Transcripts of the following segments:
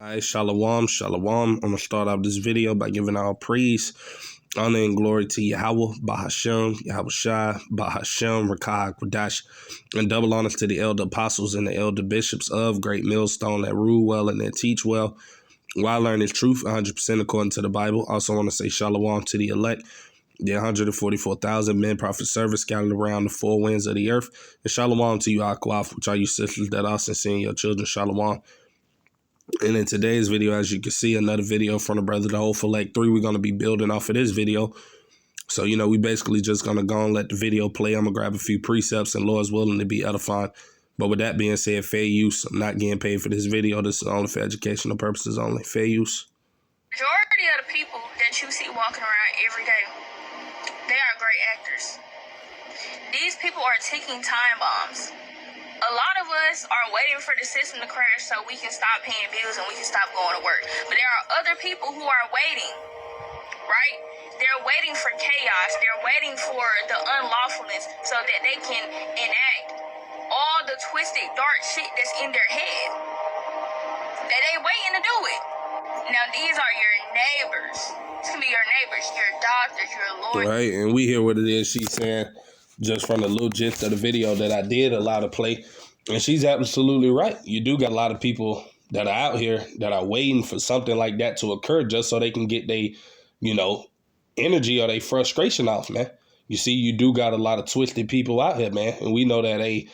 Hi, Shalom, Shalom. I'm going to start out this video by giving all praise, honor, and glory to Yahweh, Bahashem, Yahweh Shai, Bahashem, Rakah, Quadash, and double honors to the elder apostles and the elder bishops of Great Millstone that rule well and that teach well. While learning truth 100% according to the Bible. Also want to say Shalom to the elect, the 144,000 men prophet service scattered around the four winds of the earth. And Shalom to you, Akwaf, which are you sisters that are seeing your children. Shalom. And in today's video, as you can see, another video from the Brother the Hopeful Lake 3. We're going to be building off of this video. So, we basically just going to go and let the video play. I'm going to grab a few precepts and Lord's willing to be edifying. But with that being said, fair use. I'm not getting paid for this video. This is only for educational purposes only. Fair use. Majority of the people that you see walking around every day, they are great actors. These people are ticking time bombs. A lot of us are waiting for the system to crash so we can stop paying bills and we can stop going to work. But there are other people who are waiting, right? They're waiting for chaos. They're waiting for the unlawfulness so that they can enact all the twisted, dark shit that's in their head. That they waiting to do it. Now, these are your neighbors. It's going to be your neighbors, your doctors, your lawyers. Right, and we hear what it is she's saying. Just from the little gist of the video that I did allow to play. And she's absolutely right. You do got a lot of people that are out here that are waiting for something like that to occur just so they can get their, energy or their frustration off, man. You see, you do got a lot of twisted people out here, man. And we know that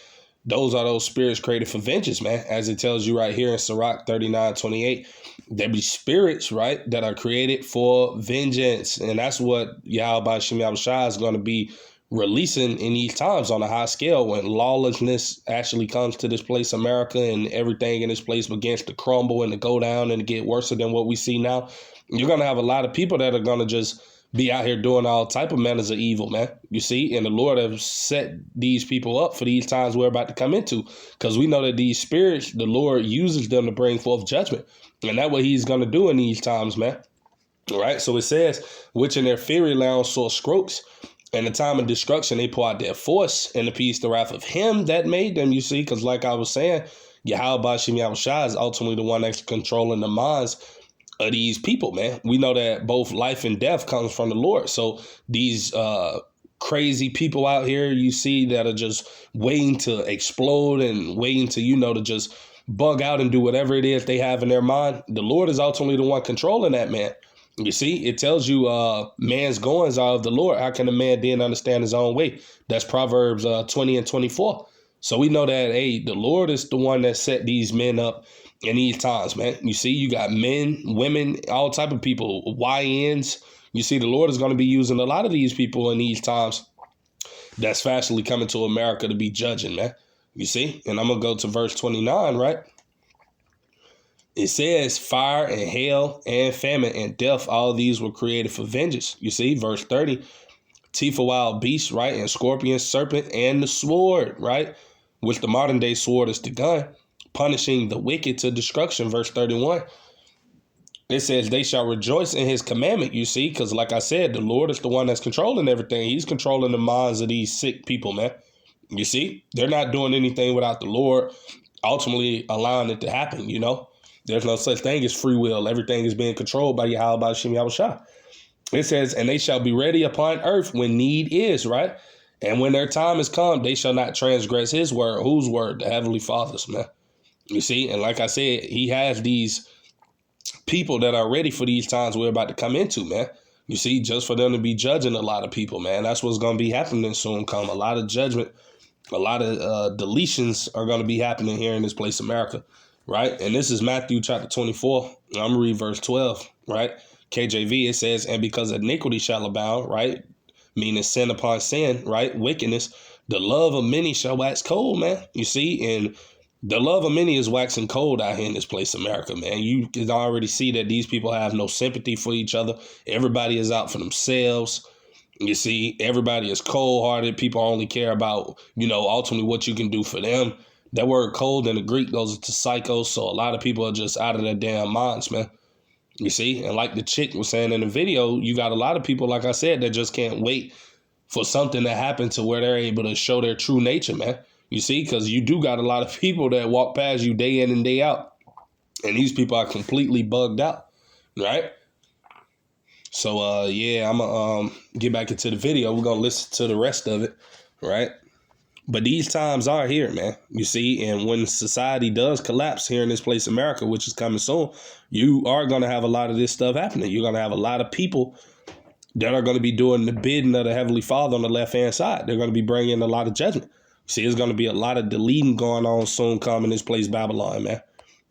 those are those spirits created for vengeance, man. As it tells you right here in Sirach 39:28, there be spirits, right, that are created for vengeance. And that's what Yahweh Shem Shai is going to be releasing in these times on a high scale when lawlessness actually comes to this place, America, and everything in this place begins to crumble and to go down and to get worse than what we see now. You're going to have a lot of people that are going to just be out here doing all type of manners of evil, man. You see, and the Lord has set these people up for these times we're about to come into, because we know that these spirits, the Lord uses them to bring forth judgment. And that's what he's going to do in these times, man. All right. So it says, which in their fiery lounge saw strokes. In the time of destruction, they pour out their force and appease the wrath of him that made them, you see, because like I was saying, Yahweh Shem Shai is ultimately the one that's controlling the minds of these people, man. We know that both life and death comes from the Lord. So these crazy people out here you see that are just waiting to explode and waiting to, to just bug out and do whatever it is they have in their mind. The Lord is ultimately the one controlling that, man. You see, it tells you man's goings are of the Lord. How can a man then understand his own way? That's Proverbs 20:24. So we know that, the Lord is the one that set these men up in these times, man. You see, you got men, women, all type of people, YNs. You see, the Lord is going to be using a lot of these people in these times that's fastly coming to America to be judging, man. You see, and I'm going to go to verse 29, right? It says fire and hail and famine and death, all these were created for vengeance. You see, verse 30, teeth of wild beasts, right? And scorpion, serpent, and the sword, right? Which the modern day sword is the gun, punishing the wicked to destruction. Verse 31, it says they shall rejoice in his commandment, you see, because like I said, the Lord is the one that's controlling everything. He's controlling the minds of these sick people, man. You see, they're not doing anything without the Lord ultimately allowing it to happen, There's no such thing as free will. Everything is being controlled by Yahweh Shem Shai. It says, and they shall be ready upon earth when need is, right? And when their time is come, they shall not transgress his word. Whose word? The Heavenly Father's, man. You see, and like I said, he has these people that are ready for these times we're about to come into, man. You see, just for them to be judging a lot of people, man. That's what's going to be happening soon come. A lot of judgment, a lot of deletions are going to be happening here in this place, America. Right. And this is Matthew chapter 24. I'm going to read verse 12. Right. KJV, it says, and because iniquity shall abound. Right. Meaning sin upon sin. Right. Wickedness. The love of many shall wax cold, man. You see, and the love of many is waxing cold out here in this place, America, man. You can already see that these people have no sympathy for each other. Everybody is out for themselves. You see, everybody is cold hearted. People only care about, ultimately what you can do for them. That word cold in the Greek goes into psycho, so a lot of people are just out of their damn minds, man. You see? And like the chick was saying in the video, you got a lot of people, like I said, that just can't wait for something to happen to where they're able to show their true nature, man. You see? Because you do got a lot of people that walk past you day in and day out And these people are completely bugged out, right? So, yeah, I'm going to get back into the video. We're going to listen to the rest of it, right? But these times are here, man. You see, and when society does collapse here in this place, America, which is coming soon, you are going to have a lot of this stuff happening. You're going to have a lot of people that are going to be doing the bidding of the Heavenly Father on the left-hand side. They're going to be bringing a lot of judgment. See, there's going to be a lot of deleting going on soon come in this place, Babylon, man.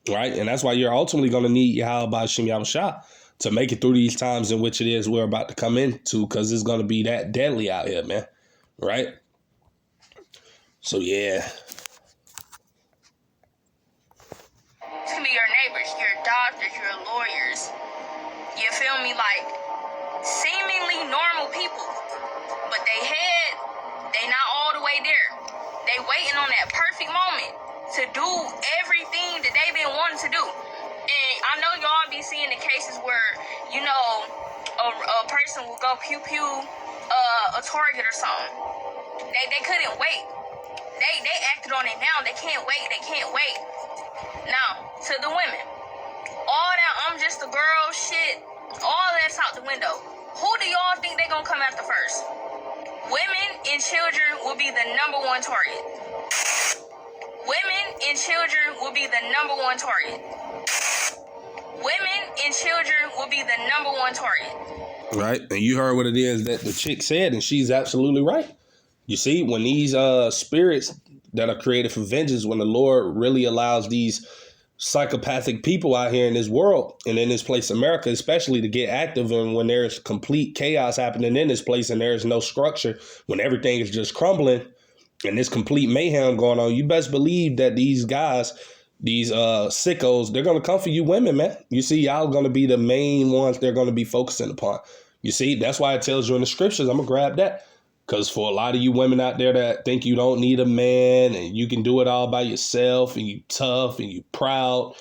Right? And that's why you're ultimately going to need Yahweh Ba'Shem Yahushua to make it through these times in which it is we're about to come into, because it's going to be that deadly out here, man. Right? So, yeah. It's gonna be your neighbors, your doctors, your lawyers. You feel me? Like, seemingly normal people. But they not all the way there. They waiting on that perfect moment to do everything that they've been wanting to do. And I know y'all be seeing the cases where, you know, a person will go pew-pew a target or something. They couldn't wait. They acted on it now. They can't wait. Now, to the women. All that I'm just a girl shit, all that's out the window. Who do y'all think they gonna come after first? Women and children will be the #1 target. Women and children will be the #1 target. Women and children will be the #1 target. Right. And you heard what it is that the chick said, and she's absolutely right. You see, when these spirits that are created for vengeance, when the Lord really allows these psychopathic people out here in this world and in this place, America, especially, to get active, and when there's complete chaos happening in this place and there's no structure, when everything is just crumbling and there's complete mayhem going on, you best believe that these guys, these sickos, they're going to come for you women, man. You see, y'all going to be the main ones they're going to be focusing upon. You see, that's why it tells you in the scriptures. I'm going to grab that. Because for a lot of you women out there that think you don't need a man and you can do it all by yourself and you tough and you proud,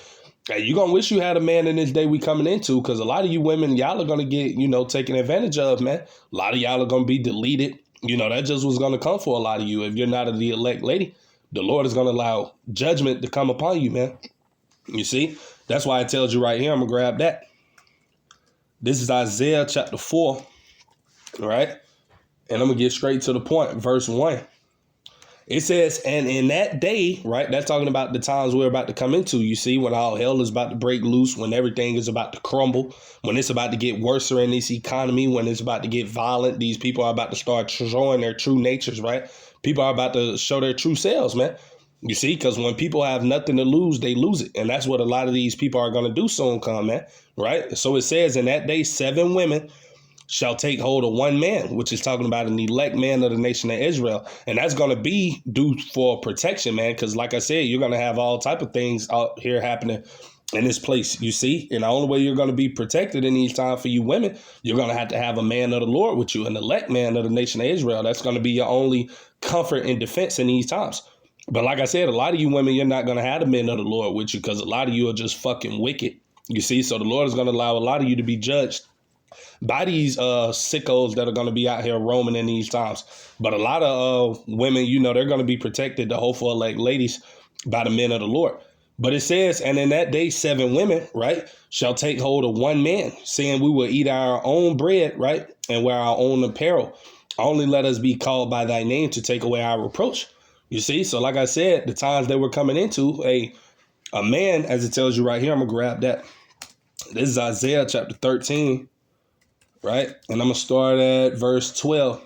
you're going to wish you had a man in this day we coming into, because a lot of you women, y'all are going to get, taken advantage of, man. A lot of y'all are going to be deleted. That just was going to come for a lot of you. If you're not the elect lady, the Lord is going to allow judgment to come upon you, man. You see, that's why it tells you right here. I'm going to grab that. This is Isaiah chapter 4, right? And I'm going to get straight to the point. Verse 1. It says, and in that day, right, that's talking about the times we're about to come into. You see, when all hell is about to break loose, when everything is about to crumble, when it's about to get worse in this economy, when it's about to get violent, these people are about to start showing their true natures, right? People are about to show their true selves, man. You see, because when people have nothing to lose, they lose it. And that's what a lot of these people are going to do soon come, man, right? So it says, in that day, 7 women shall take hold of 1 man, which is talking about an elect man of the nation of Israel. And that's going to be due for protection, man, because like I said, you're going to have all type of things out here happening in this place, you see. And the only way you're going to be protected in these times for you women, you're going to have a man of the Lord with you, an elect man of the nation of Israel. That's going to be your only comfort and defense in these times. But like I said, a lot of you women, you're not going to have the men of the Lord with you, because a lot of you are just fucking wicked, you see. So the Lord is going to allow a lot of you to be judged by these sickos that are going to be out here roaming in these times. But a lot of women, they're going to be protected, the hopeful elect ladies, by the men of the Lord. But it says, and in that day, 7 women, right, shall take hold of 1 man, saying, we will eat our own bread, right, and wear our own apparel. Only let us be called by thy name to take away our reproach. You see, so like I said, the times they were coming into, a man, as it tells you right here, I'm going to grab that. This is Isaiah chapter 13. Right. And I'm going to start at verse 12.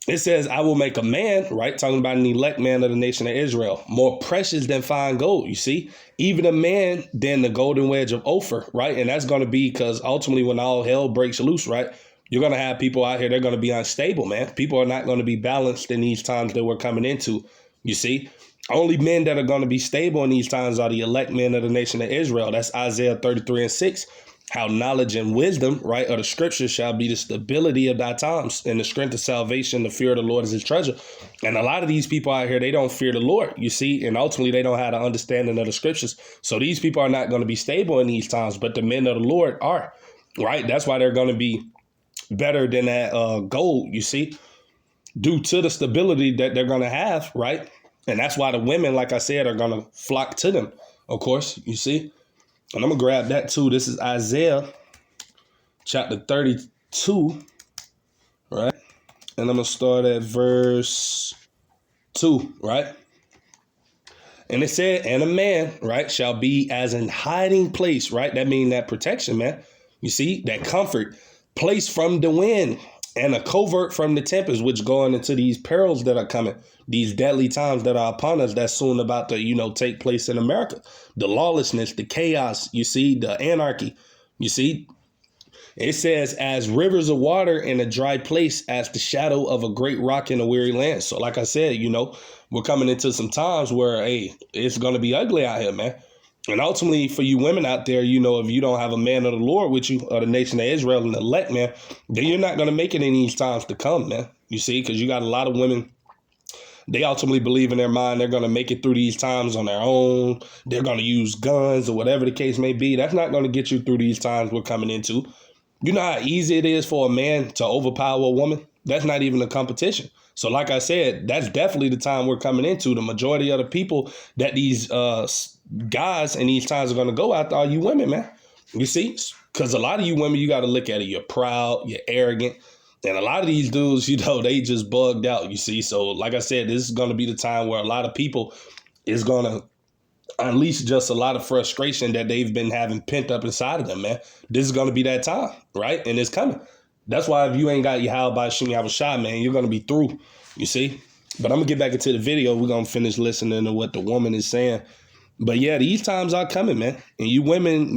It says, I will make a man, right, talking about an elect man of the nation of Israel, more precious than fine gold. You see, even a man than the golden wedge of Ophir. Right. And that's going to be because ultimately when all hell breaks loose, right, you're going to have people out here. They're going to be unstable, man. People are not going to be balanced in these times that we're coming into. You see, only men that are going to be stable in these times are the elect men of the nation of Israel. That's Isaiah 33:6. How knowledge and wisdom, right, of the scriptures shall be the stability of thy times, and the strength of salvation, the fear of the Lord is his treasure. And a lot of these people out here, they don't fear the Lord, you see, and ultimately they don't have an understanding of the scriptures. So these people are not going to be stable in these times, but the men of the Lord are, right? That's why they're going to be better than that gold, you see, due to the stability that they're going to have, right? And that's why the women, like I said, are going to flock to them. of course, you see. And I'm going to grab that too. This is Isaiah chapter 32, right? And I'm going to start at verse 2, right? And it said, and a man, right, shall be as an hiding place, right? That means that protection, man. You see, that comfort, place from the wind, and a covert from the tempest, which going into these perils that are coming, these deadly times that are upon us, that's soon about to, take place in America. The lawlessness, the chaos, you see, the anarchy, you see. It says, as rivers of water in a dry place, as the shadow of a great rock in a weary land. So like I said, we're coming into some times where, hey, it's going to be ugly out here, man. And ultimately, for you women out there, if you don't have a man of the Lord with you, or the nation of Israel and the elect, man, then you're not going to make it in these times to come, man. You see, because you got a lot of women, they ultimately believe in their mind they're going to make it through these times on their own. They're going to use guns or whatever the case may be. That's not going to get you through these times we're coming into. You know how easy it is for a man to overpower a woman? That's not even a competition. So like I said, that's definitely the time we're coming into. The majority of the people that these guys in these times are going to go after are you women, man. You see? Because a lot of you women, you got to look at it. You're proud, you're arrogant. And a lot of these dudes, they just bugged out, you see? So like I said, this is going to be the time where a lot of people is going to unleash just a lot of frustration that they've been having pent up inside of them, man. This is going to be that time, right? And it's coming. That's why if you ain't got Yahweh Shem Yahushua, man, you're going to be through, you see? But I'm going to get back into the video. We're going to finish listening to what the woman is saying. But yeah, these times are coming, man. And you women,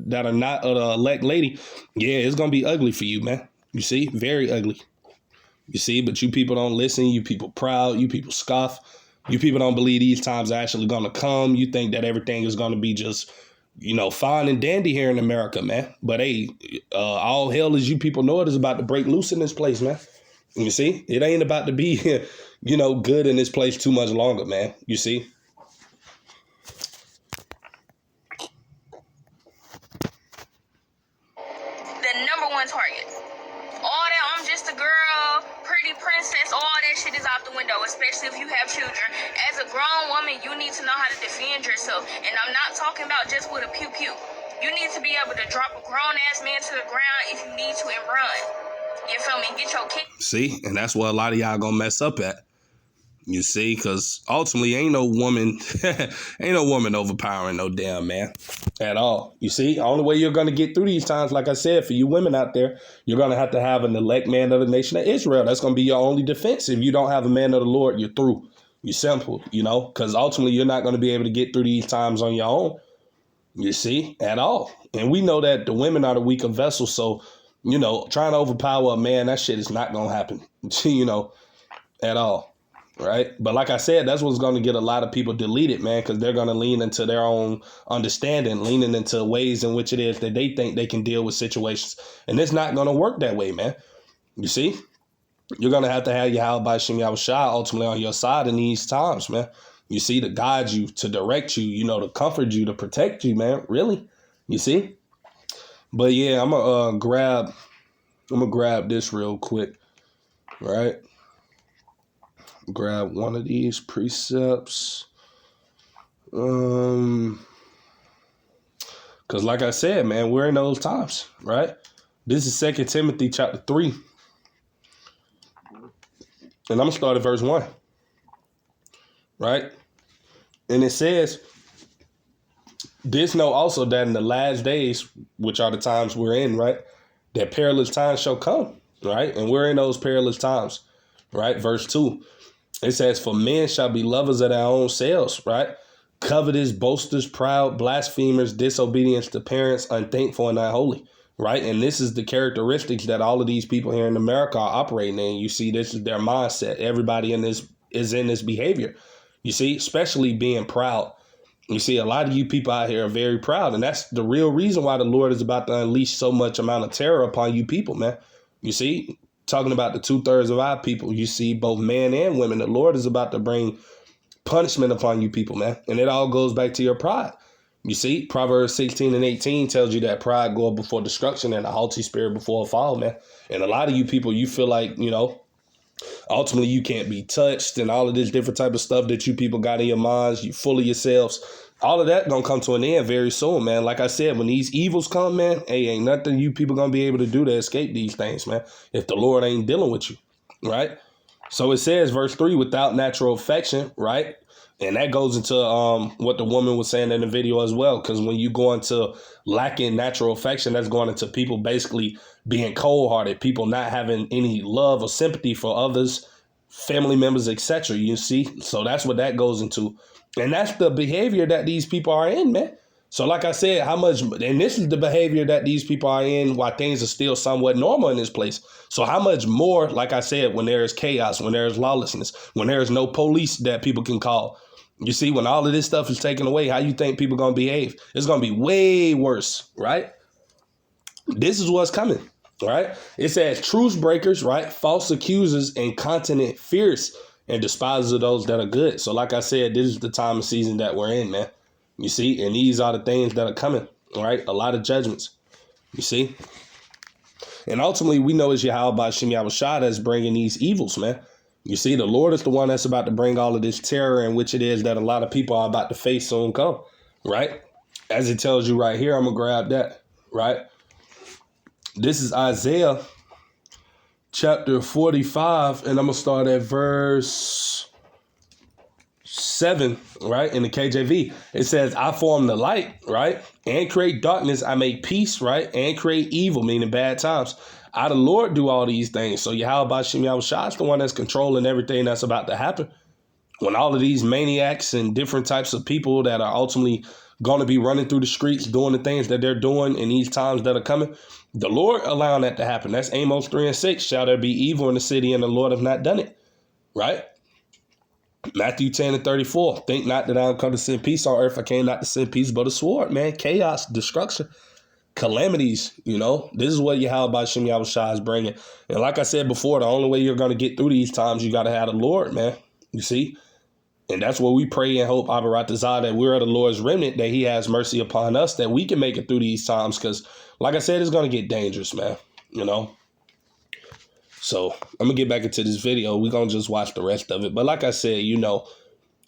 that are not an elect lady, yeah, it's going to be ugly for you, man. You see? Very ugly. You see? But you people don't listen. You people proud. You people scoff. You people don't believe these times are actually going to come. You think that everything is going to be just, fine and dandy here in America, man. But hey, all hell, as you people know, it is about to break loose in this place, man. You see? It ain't about to be, good in this place too much longer, man. You see? The number one target. All that, I'm just a girl, pretty princess, all that shit is out the window, especially if you have children. As a grown woman, you need to know how to defend yourself. And I'm not talking about just with a pew-pew. You need to be able to drop a grown-ass man to the ground if you need to and run. You feel me? Get your kid. See? And that's where a lot of y'all gonna mess up at. You see? Because ultimately, ain't no woman overpowering no damn man at all. You see? The only way you're going to get through these times, like I said, for you women out there, you're going to have an elect man of the nation of Israel. That's going to be your only defense. If you don't have a man of the Lord, you're through. You're simple, because ultimately you're not going to be able to get through these times on your own. You see? At all. And we know that the women are the weaker vessel. So, trying to overpower a man, that shit is not going to happen, at all. Right. But like I said, that's what's going to get a lot of people deleted, man, because they're going to lean into their own understanding, leaning into ways in which it is that they think they can deal with situations. And it's not going to work that way, man. You see, you're going to have Yahweh Shem Yahushua ultimately on your side in these times, man. You see, to guide you, to direct you, to comfort you, to protect you, man. Really. You see. But yeah, I'm going to grab this real quick. Right. Grab one of these precepts. Because like I said, man, we're in those times, right? This is 2 Timothy chapter 3. And I'm going to start at verse 1. Right? And it says, this know also that in the last days, which are the times we're in, right, that perilous times shall come, right? And we're in those perilous times, right? Verse 2. It says, for men shall be lovers of their own selves, right? Covetous, boasters, proud, blasphemers, disobedience to parents, unthankful, and unholy, right? And this is the characteristics that all of these people here in America are operating in. You see, this is their mindset. Everybody in this is in this behavior. You see, especially being proud. You see, a lot of you people out here are very proud. And that's the real reason why the Lord is about to unleash so much amount of terror upon you people, man. You see, talking about the 2/3 of our people, you see, both men and women, the Lord is about to bring punishment upon you people, man. And it all goes back to your pride. You see, Proverbs 16:18 tells you that pride goeth before destruction and a haughty spirit before a fall, man. And a lot of you people, you feel like, ultimately you can't be touched and all of this different type of stuff that you people got in your minds. You full of yourselves. all of that gonna come to an end very soon, man. Like I said, when these evils come, man, hey, ain't nothing you people gonna be able to do to escape these things, man, if the Lord ain't dealing with you, right? So it says, verse 3, without natural affection, right? And that goes into what the woman was saying in the video as well, because when you go into lacking natural affection, that's going into people basically being cold-hearted, people not having any love or sympathy for others, family members, etc. You see? So that's what that goes into. And that's the behavior that these people are in, man. So like I said, how much, and this is the behavior that these people are in while things are still somewhat normal in this place. So how much more, like I said, when there is chaos, when there is lawlessness, when there is no police that people can call, you see, when all of this stuff is taken away, how you think people going to behave? It's going to be way worse, right? This is what's coming, right? It says truce breakers, right? False accusers, incontinent, fierce, and despisers of those that are good. So like I said, this is the time and season that we're in, man. You see, and these are the things that are coming, right? A lot of judgments, you see. And ultimately, we know it's Yahweh Shem Yahushua that's bringing these evils, man. You see, the Lord is the one that's about to bring all of this terror, in which it is that a lot of people are about to face soon come, right? As it tells you right here, I'm going to grab that, right? This is Isaiah chapter 45, and I'm going to start at verse 7, right? In the KJV, it says, I form the light, right? And create darkness. I make peace, right? And create evil, meaning bad times. I, the Lord, do all these things. So Yahweh Shem Yahushua is the one that's controlling everything that's about to happen. When all of these maniacs and different types of people that are ultimately going to be running through the streets doing the things that they're doing in these times that are coming, the Lord allowing that to happen. That's Amos 3:6. Shall there be evil in the city and the Lord have not done it, right? Matthew 10:34. Think not that I am come to send peace on earth. I came not to send peace but a sword, man. Chaos, destruction, calamities, you know. This is what Yahweh Shem Yahushua is bringing. And like I said before, the only way you're going to get through these times, you got to have the Lord, man. You see? And that's what we pray and hope, Abaratazah, that we're the Lord's remnant, that he has mercy upon us, that we can make it through these times. Because, like I said, it's going to get dangerous, man. You know? So I'm going to get back into this video. We're going to just watch the rest of it. But like I said, you know,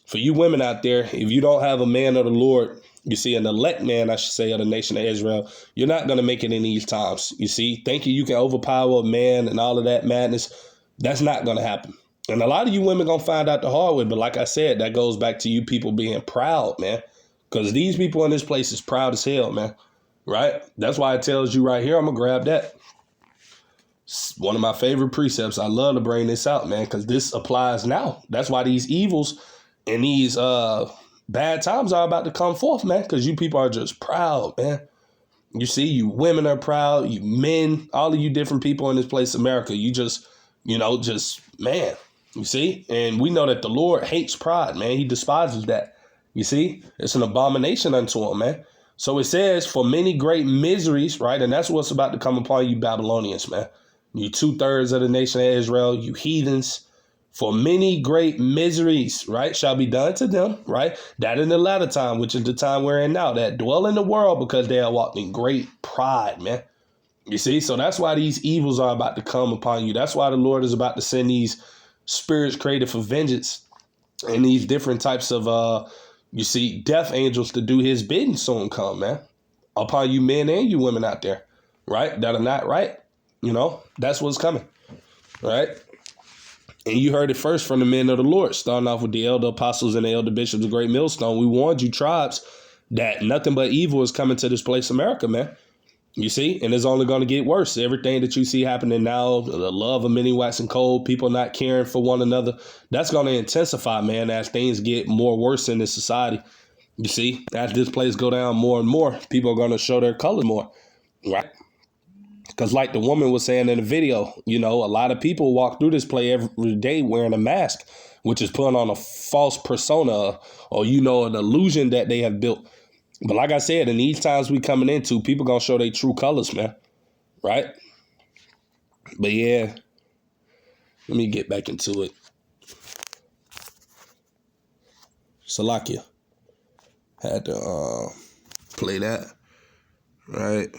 for you women out there, if you don't have a man of the Lord, you see, an elect man, I should say, of the nation of Israel, you're not going to make it in these times. You see, thinking you can overpower a man and all of that madness, that's not going to happen. And a lot of you women going to find out the hard way. But like I said, that goes back to you people being proud, man. Because these people in this place is proud as hell, man. Right? That's why it tells you right here, I'm going to grab that. It's one of my favorite precepts. I love to bring this out, man, because this applies now. That's why these evils and these bad times are about to come forth, man, because you people are just proud, man. You see, you women are proud, you men, all of you different people in this place, America, you just, you know, just, man, you see? And we know that the Lord hates pride, man. He despises that. You see? It's an abomination unto him, man. So it says, for many great miseries, right? And that's what's about to come upon you Babylonians, man. You 2/3 of the nation of Israel, you heathens. For many great miseries, right, shall be done to them, right? That in the latter time, which is the time we're in now, that dwell in the world because they are walked in great pride, man. You see? So that's why these evils are about to come upon you. That's why the Lord is about to send these spirits created for vengeance and these different types of, you see, death angels to do his bidding soon come, man, upon you men and you women out there, right, that are not right. You know, that's what's coming, right? And you heard it first from the men of the Lord, starting off with the elder apostles and the elder bishops of Great Millstone. We warned you tribes that nothing but evil is coming to this place, America, man. You see, and it's only going to get worse. Everything that you see happening now, the love of many waxing cold, people not caring for one another, that's going to intensify, man, as things get more worse in this society. You see, as this place go down more and more, people are going to show their color more, right? Because like the woman was saying in the video, you know, a lot of people walk through this place every day wearing a mask, which is putting on a false persona or, you know, an illusion that they have built. But like I said, in these times we coming into, people going to show their true colors, man. Right? But yeah, let me get back into it. Salakia. Had to play that. Right?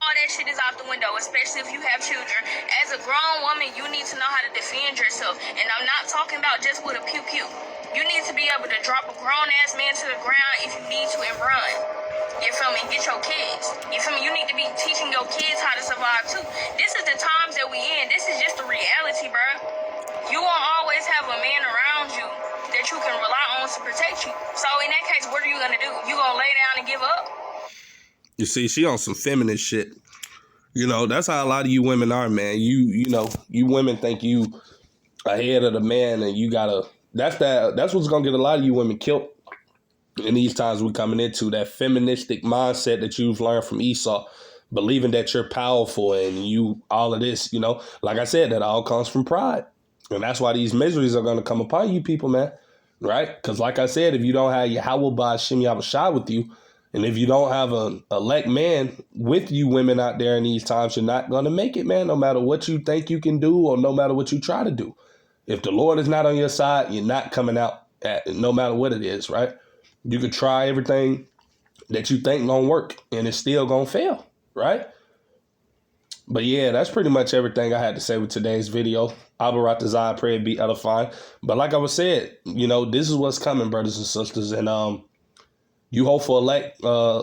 All that shit is out the window, especially if you have children. As a grown woman, you need to know how to defend yourself. And I'm not talking about just with a pew-pew. You need to be able to drop a grown-ass man to the ground if you need to and run. You feel me? Get your kids. You feel me? You need to be teaching your kids how to survive too. This is the times that we in. This is just the reality, bro. You won't always have a man around you that you can rely on to protect you. So in that case, what are you gonna do? You gonna lay down and give up? You see, she on some feminist shit. You know, that's how a lot of you women are, man. You know, you women think you ahead of the man, and you gotta. That's what's gonna get a lot of you women killed in these times we're coming into, that feministic mindset that you've learned from Esau, believing that you're powerful and you all of this. You know, like I said, that all comes from pride, and that's why these miseries are gonna come upon you people, man. Right? Because like I said, if you don't have Yahweh Ba'Shem Yahushua with you, and if you don't have an elect man with you women out there in these times, you're not going to make it, man, no matter what you think you can do or no matter what you try to do. If the Lord is not on your side, you're not coming out at no matter what it is, right? You could try everything that you think going to work and it's still going to fail, right? But yeah, that's pretty much everything I had to say with today's video. Abarat Zion, pray it be edifying. But like I was said, you know, this is what's coming, brothers and sisters. And you hopeful elect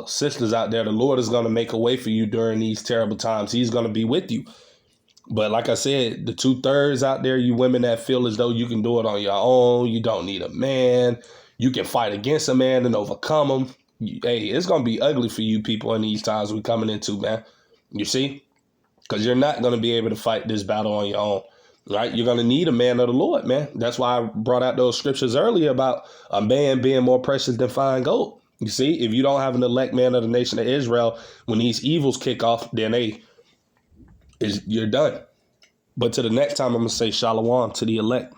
sisters out there, the Lord is going to make a way for you during these terrible times. He's going to be with you. But like I said, the 2/3 out there, you women that feel as though you can do it on your own, you don't need a man, you can fight against a man and overcome him. Hey, it's going to be ugly for you people in these times we're coming into, man. You see? Because you're not going to be able to fight this battle on your own. Right? You're going to need a man of the Lord, man. That's why I brought out those scriptures earlier about a man being more precious than fine gold. You see, if you don't have an elect man of the nation of Israel, when these evils kick off, then you're done. But to the next time, I'm going to say shalom to the elect.